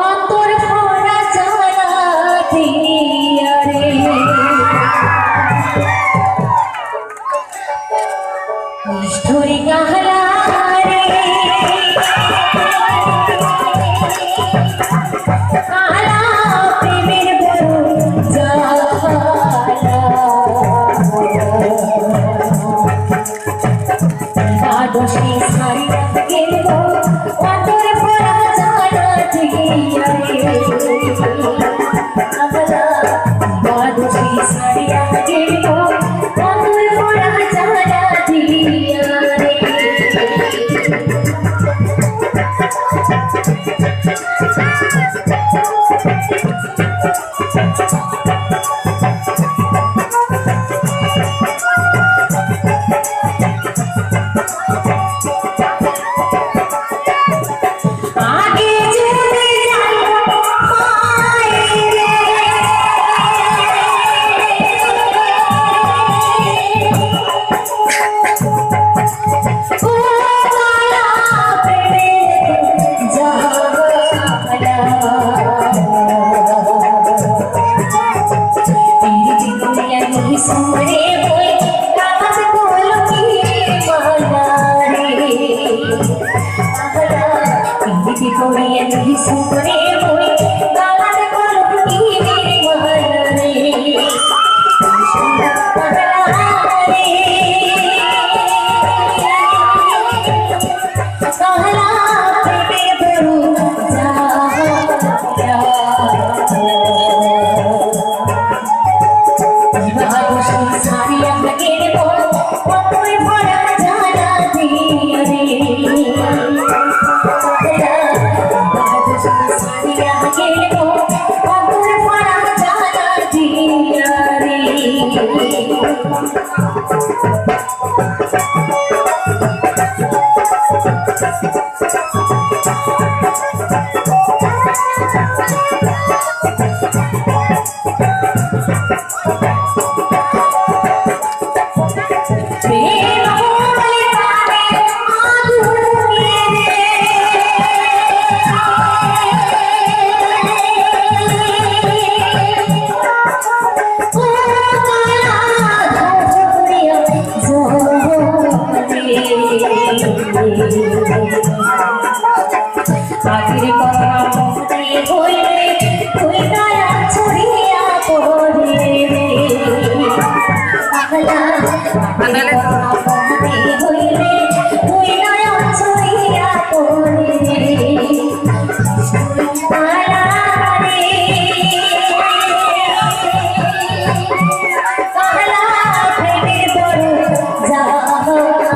অন্তর ভরা জানা দিয়া রে নিষ্ঠুরি গাহলা রে কালা প্রেমের বড় জ্বালা দোষী ছাড়িয়া গেল অন্তর ভরা জানা দিয়া রে দোষী ছাড়িয়া গেল অন্তর ভরা জানা দিয়া রে सुमरे बोल रात बोल की माला रे आला पीती कोड़िया नहीं सुमरे बोल रात बोल की माला रे कहला पे बरू जा सारिया लगेर बोल অন্তর ভরা জানা দিয়া রে সারিয়া লগের बोल অন্তর ভরা জানা দিয়া রে आखिर करा मोहते होइले कोई दया छुड़िया पड़े रे अगला आखिर करा मोहते होइले कोई दया छुड़िया पड़े रे आला रे कहला प्रेमेर बड़ জ্বালা